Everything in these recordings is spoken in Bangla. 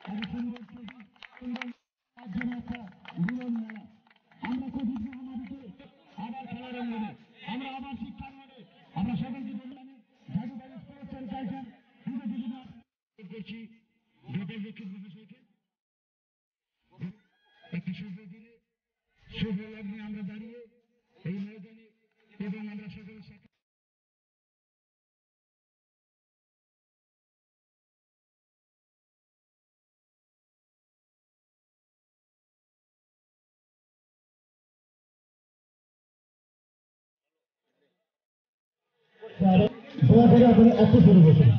আমরা কোভিড মহামারীতে আবার খেলার অঙ্গনে আমরা আবার শিক্ষাঙ্গনে আমরা সকলকে ঝাড়ুবাড়ি স্পোর্টস অ্যান্ড কালচার করছি গ্রেটার রক্ষিত মহাশয়কে একটি শুভ দিনে শুভ লগ্নে আমরা দাঁড়িয়ে এই ময়দানে এবং আমরা সকলের সাথে একটু শুরু করছেন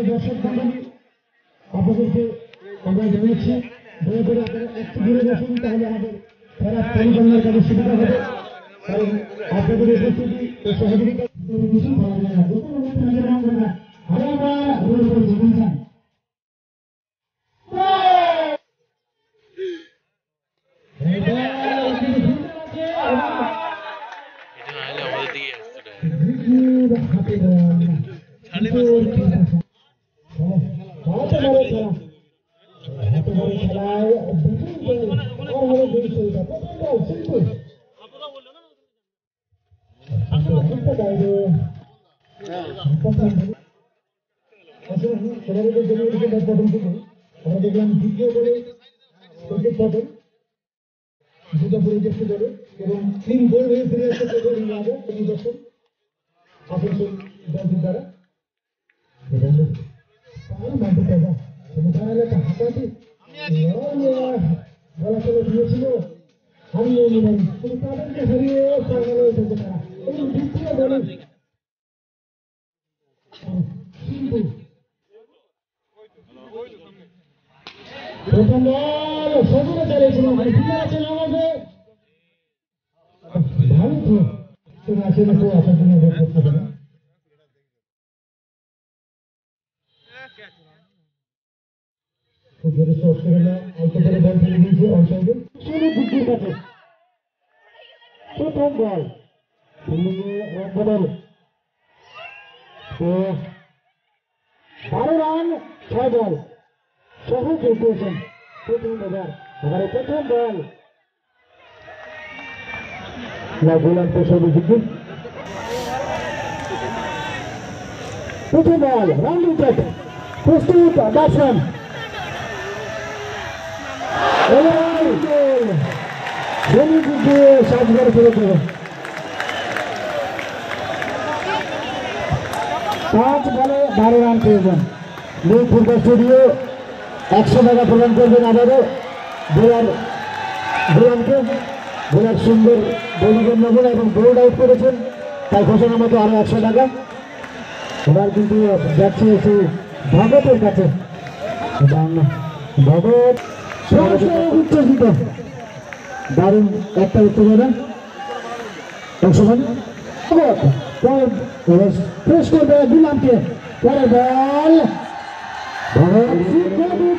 দর্শক মন্ডলী আপনাদেরকে আমরা জানাচ্ছি দয়া করে আপনারা একটু দূরে বসুন তাহলে আমাদের খেলার পরিচালনার কাজে সুবিধা হবে কারণ আপনাদের উপস্থিতি ও সহযোগিতা আমরা দেখলাম দ্বিতীয় বলে দুটো পরিদর্শন করে এবং 3 গোল হয়ে ফিরে আসছে পরিদর্শন আসানসোল দলটির দ্বারা বলা চলে দিয়েছিল হারিয়ে নিলেন কিন্তু তাদেরকে হারিয়ে ফাইনালে এসেছে তারা এবং দ্বিতীয় দলে প্রথম বল সজুরে চালিয়েছিলেন ফিরে আছেন আমাদের ভালো তো তুমি আসলে তো আসার জন্য করতে পারে প্রথম বল 12 রান 6 বল সহজ পেয়েছেন প্রথম ওভার এবারে প্রথম বল গোলাম পেশার প্রথম বল রান উইকেট প্রস্তুত ব্যাটসম্যান সাজগার করে দেবে 5 বলে 12 রান প্রয়োজন লিগ ফুটবল স্টুডিও 100 টাকা প্রদান করবেন আবারও গোলামকে গোলার সুন্দর বোলিংয়ের নমুনা এবং বোল্ড আউট করেছেন তাই ঘোষণা মতো আরো 100 টাকা এবার কিন্তু যাচ্ছে সেই ভগতের কাছে ভগত উচ্চজিত দারুণ একটা উত্তেজনা অংশগ্রহণ প্রেস করবে গুলামকে পরে বল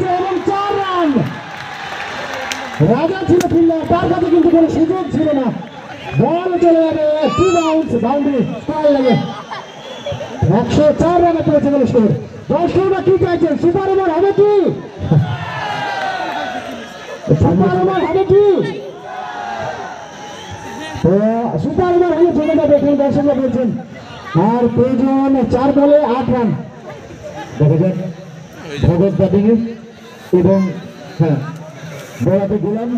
এবং 4 রান রাজা ছিল ফিল্ডার তার কাছে কিন্তু কোনো সুযোগ ছিল না বল চলে যাবে 2 বাউন্স বাউন্ডারি স্কোর লাগে 104 রানে পড়েছে গেল স্কোর দর্শকরা কি চাইছেন সুপার ওভার হবে কি সুপার ওভার হবে কি সুপার ওভার হলে চলে যাবে এখানে দর্শকরা বলছেন আর প্রয়োজন 4 বলে 8 রান দেখা যাক ভগত ব্যাটিং এবং হ্যাঁ বলাতে গোলাম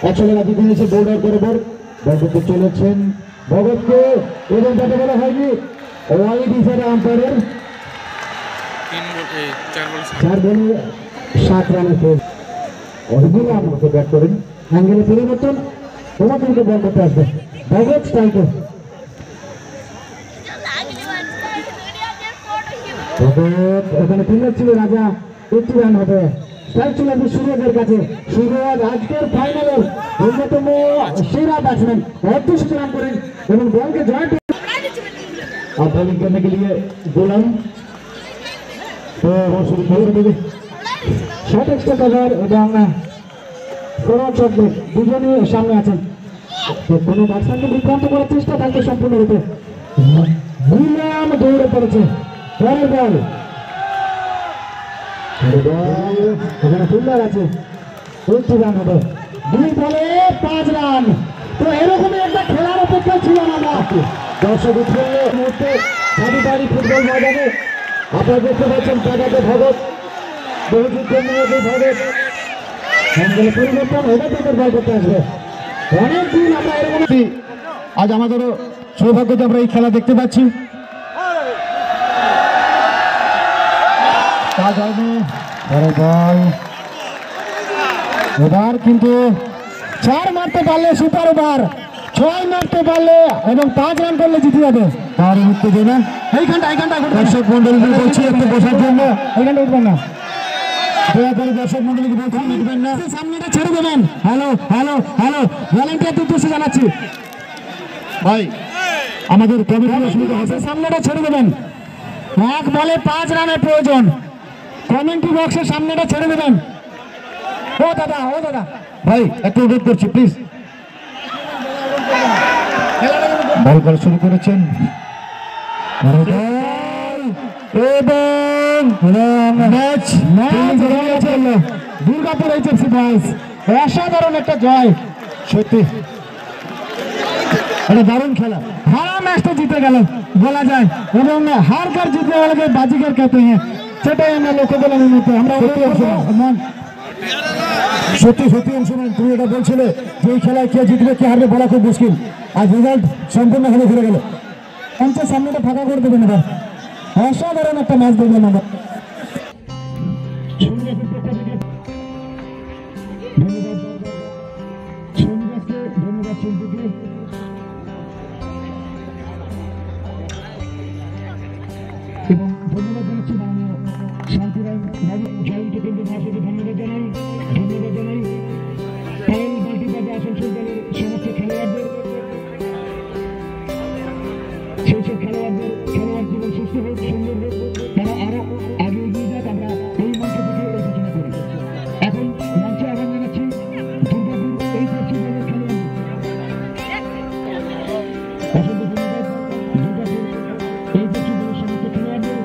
100 টাকা জিতে নিয়েছে বোর্ড আউট বরাবর বল করতে চলেছেন ভগতকে এবং যাতে বলা হয়নি ওয়াইড হিসেবে আম্পায়ারের 4 বলে 7 রানের পেয়ে গোলাম ব্যাট করেন অ্যাঙ্গেলে পরিবর্তন তোমাদেরকে বল করতে আসবে ভগত স্ট্রাইকে ভগত ওখানে ফিল্ডার ছিল রাজা 80 রান হবে স্ট্রাইক চলে আসবে সুরজের কাছে সুরজ আজকের ফাইনালের অন্যতম সেরা ব্যাটসম্যান 38 রান করেন এবং বলকে জয় বোলিং करने के लिए গোলাম শুরু করে দেবে শট এক্সট্রা কভার এবং ফরওয়ার্ড শট দুজনই সামনে আছেন কোনো ব্যাটসম্যানকে বিভ্রান্ত করার চেষ্টা থাকবে সম্পূর্ণরূপে গোলাম দৌড়ে পড়েছে পরের বল এখানে সুন্দর আছে 20 রান হবে 2 বলে 5 রান। তো এরকমই একটা খেলার অপেক্ষা ছিল না দর্শক উৎফুল্ল মুহূর্তে সারিবাড়ি ফুটবল ময়দানে আপনারা দেখতে পাচ্ছেন কাটাতে ভগৎ বহুযুদ্ধের নিয়োগে ভগৎ পরিবর্তন হবে তাদের বল করতে আসবে অনেকদিন আমরা এরকম আজ আমাদেরও সৌভাগ্য যে আমরা এই খেলা দেখতে পাচ্ছি। কাজ হয়নি বল এবার কিন্তু 4 মারতে পারলে সুপার ওভার 6 মারতে পারলে এবং 5 রান করলে জিতে যাবে। তার উত্তেজনা এইখানটা দর্শক মন্ডলীকে বলছি একটু বসার জন্য এইখানটা উঠবেন না দয়া করে দর্শক মন্ডলীকে বলছি উঠবেন না সামনেটা ছেড়ে দেবেন। হ্যালো ভলেন্টিয়ার উদ্দেশ্যে জানাচ্ছি ভাই আমাদের কমিটির অসুবিধা হচ্ছে সামনেটা ছেড়ে দেবেন 1 বলে 5 রানের প্রয়োজন কমেন্ট্রি বক্সের সামনেটা ছেড়ে দেবেন। ও দাদা ভাই একটু অনুরোধ করছি প্লিজ। বল করা শুরু করেছেন দুর্গাপুর এইচএফসি বয়স অসাধারণ একটা জয় সত্যি একটা দারুণ খেলা হারা ম্যাচটা জিতে গেল বলা যায় এবং হার কার জিতने वाले को बाजीगर कहते हैं সেটাই আমরা লক্ষ্য করলাম এই মুহূর্তে আমরা সত্যি অংশমান তুমি এটা বলছিলে যে এই খেলায় কে জিতবে কে হারবে বলা খুব মুশকিল আজ রেজাল্ট সম্পূর্ণ ভাবে ফিরে গেল পঞ্চাশ সামনেটা ফাঁকা করে দেবেন এবার অসাধারণ একটা ম্যাচ দেখলাম আমরা ধন্যবাদ শিল্পীকে এবং ধন্যবাদ জানাচ্ছি মাননীয় শান্তিরাম জয়ন্ত কেন্দ্র মহাশয়কে ধন্যবাদ জানাই পায়েল মাল্টিপার্টি আসানসোল দলের সমস্ত খেলোয়াড়দের সেই সব খেলোয়াড় জীবন সুস্থ হোক সুন্দর হোক তারা আরো আগে এগিয়ে যাক আমরা এই মঞ্চ থেকে এই ঘোষণা করি। এখন মঞ্চে আহ্বান জানাচ্ছি দুর্গাপুর এই পক্ষী দলের খেলোয়াড়দের অসংখ্য ধন্যবাদ দুর্গাপুর এই পক্ষী দলের সমস্ত খেলোয়াড়দের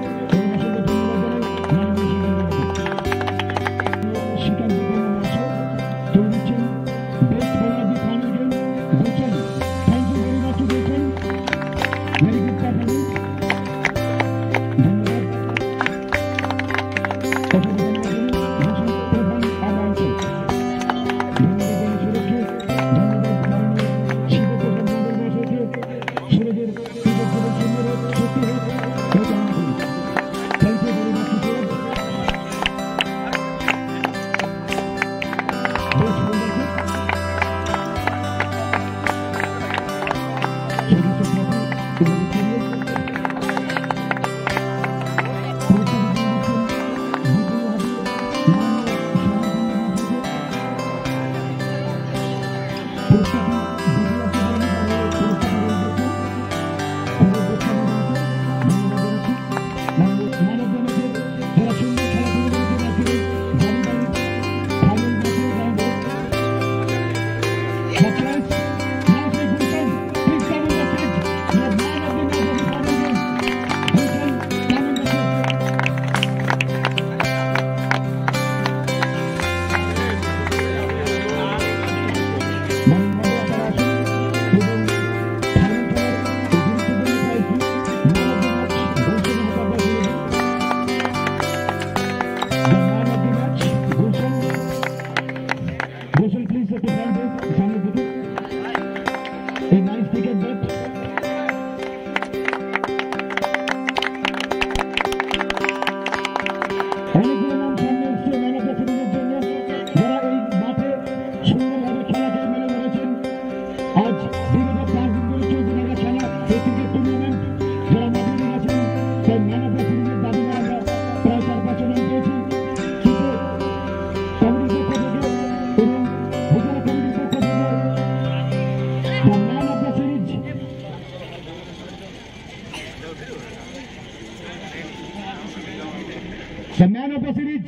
The man of the series,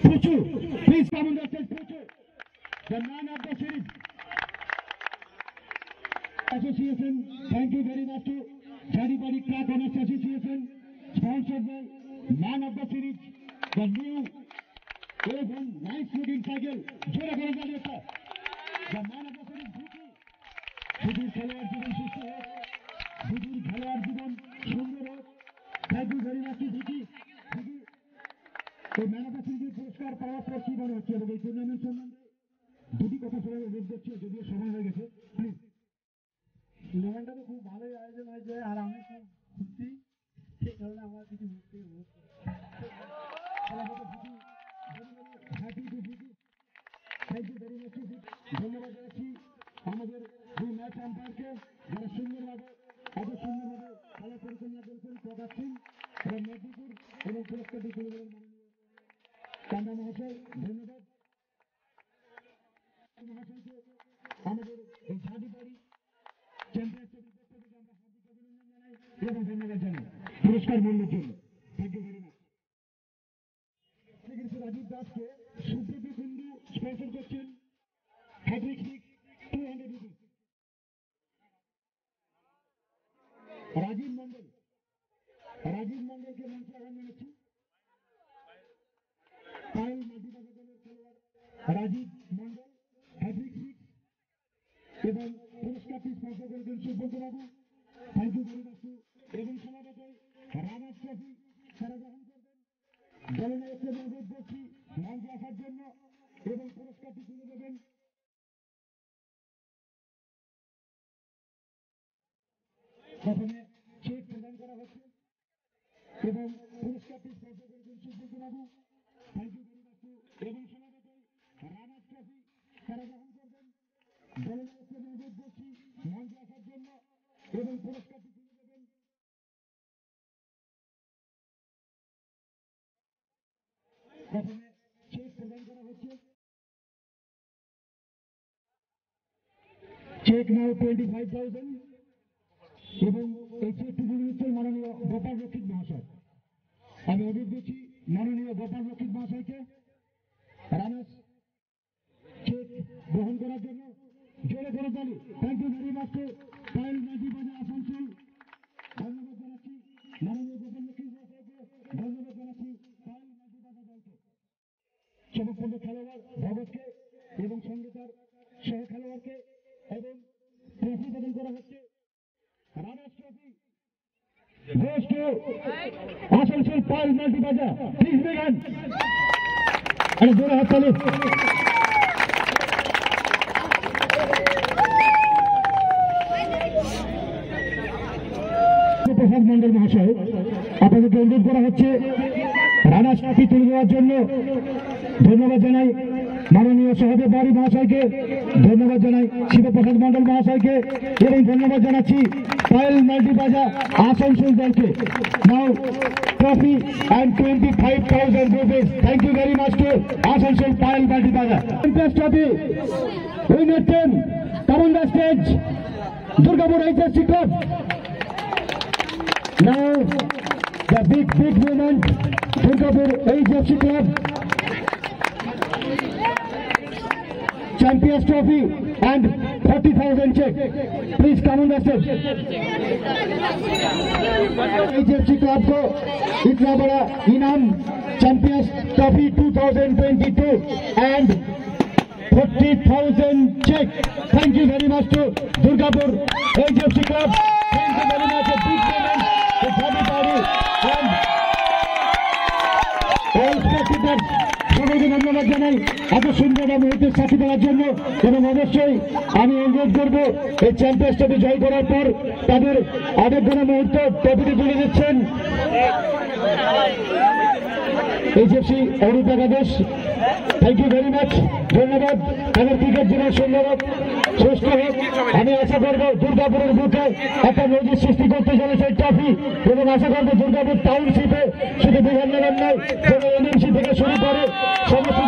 Puchu. Please come on the stage, Puchu. The man of the series. Association, thank you very much to Jaribari Crack Owners Association, sponsored by Man of the Series, the new এবং নাইস লুকিং সাইকেল জোরে করে দাঁড়িয়েছে সুদূর খেলোয়াড় জীবন সুস্থ হোক, সুদূর খেলোয়াড় জীবন সুন্দর হোক। Thank you very much Vicky. এই ম্যান অফ দ্য সিরিজ পুরস্কার পাওয়ার পর কি মনে হচ্ছে এবং এই টুর্নামেন্ট সম্বন্ধে দুটি কথা বলে অনুরোধ করছি, যদিও সময় হয়ে গেছে। প্লিজ। টুর্নামেন্টটা তো খুব ভালোই আয়োজন হয়েছে আর আমি খুব খুশি, সেই কারণে আমার কিছু বলতে ধন্যবাদ জানাচ্ছি আমাদের দুই ম্যাচ আম্পায়ারকে, যারা সুন্দরভাবে এত সুন্দরভাবে খেলা পরিচালনা করেছেন। প্রকাশ সিং এবং মেদিনীপুর এবং পুরস্কারটি তুলে দেবেন মাননীয় কান্ডা মহাশয়। ধন্যবাদ মহাশয়কে। আমাদের এই ঝাঁটি বাড়ি চ্যাম্পিয়নশিপের পক্ষ থেকে আমরা হার্দিক অভিনন্দন জানাই এবং ধন্যবাদ জানাই পুরস্কার মূল্যের জন্য। Thank you very much. Rajib দাসকে সুপ্রীতি কুন্ডু স্পন্সর করছেন হ্যাট্রিক 200 রুপিস। রাজীব মন্ডলকে মঞ্চে আহ্বান জানাচ্ছি। পায়েল মাটিবাজার দলের খেলোয়াড় রাজীব মন্ডল হ্যাট্রিক 6 এবং পুরস্কারটি স্পন্সর করেছেন Subrata babu. Thank you very much. এবং সমাবেশে রানার ট্রফি তারা গ্রহণ করবেন। দলনায়ককে অনুরোধ করছি মঞ্চে আসার জন্য এবং পুরস্কারটি তুলে দেবেন। প্রথমে চেক প্রদান করা হচ্ছে এবং পুরস্কারটি স্পন্সর করেছেন Subrata babu. Thank you very much. এবং সমাবেশে রানার ট্রফি তারা গ্রহণ করবেন। দলনায়ককে অনুরোধ করছি মঞ্চে আসার জন্য এবং পুরস্কারটি তুলে দেবেন। প্রথমে চেক প্রদান করা হচ্ছে। চেক নাও 25,000 এবং এই চেকটি দিয়ে দিচ্ছেন মাননীয় গোপাল রক্ষিত মহাশয়। আমি অনুরোধ করছি মাননীয় গোপাল রক্ষিত মহাশয়কে রানার্স চেক গ্রহণ করার জন্য। জোরে করে তালি। Thank you very much. Payel Matibazar Asansol ধন্যবাদ জানাচ্ছি মাননীয় গোপাল রক্ষিত মহাশয়কে। ধন্যবাদ জানাচ্ছি পায়েল মাটিবাজার দলকে, চমকপ্রদ খেলোয়াড় ভগতকে এবং সঙ্গে তার সহ খেলোয়াড়কে এবং ট্রফি প্রদান করা হচ্ছে। Runners trophy goes to Asansol Payel Matibazar. Please বেগান আরে জোরে হাত তালি। প্রসাদ মন্ডল মহাশয়, আপনাদেরকে অনুরোধ করা হচ্ছে রানার্স ট্রফি তুলে দেওয়ার জন্য। ধন্যবাদ জানাই মাননীয় সহদেব বাড়ি মহাশয়কে, ধন্যবাদ জানাই শিবপ্রসাদ মন্ডল মহাশয়কে এবং ধন্যবাদ জানাচ্ছি পায়েল মাটিবাজার আসানসোল দলকে। Now trophy and 25,000 rupees. Thank you very much to Asansol Payel Matibazar. Champions trophy winner team come on the stage. Durgapur HFC Club. Now the big moment, Durgapur HFC Club Champions Trophy and 30,000 check. Please come on the stage. HFC Club को इतना बड़ा इनाम Champions Trophy 2022 and 40,000 check. Thank you very much to Durgapur HFC Club. Thank you very much. A big moment to Bobby Party and all spectators. সকলকে ধন্যবাদ জানাই এত সুন্দর মুহূর্তের সাথী দেওয়ার জন্য এবং অবশ্যই আমি অনুরোধ করবো এই চ্যাম্পিয়ন্স ট্রফি জয় করার পর তাদের আবেগঘন মুহূর্ত ট্রফিটি তুলে দিচ্ছেন HFC অরূপ একাদশ। Thank you very much. ধন্যবাদ। তাদের ক্রিকেট জীবন সুন্দর হোক, সুস্থ হোক। আমি আশা করবো দুর্গাপুরের বুকে একটা নজির সৃষ্টি করতে চলেছে ট্রফি এবং আশা করবো দুর্গাপুর টাউনশিপে শুধু বিধাননগর নয়, এমএমসি থেকে শুরু করে সমস্ত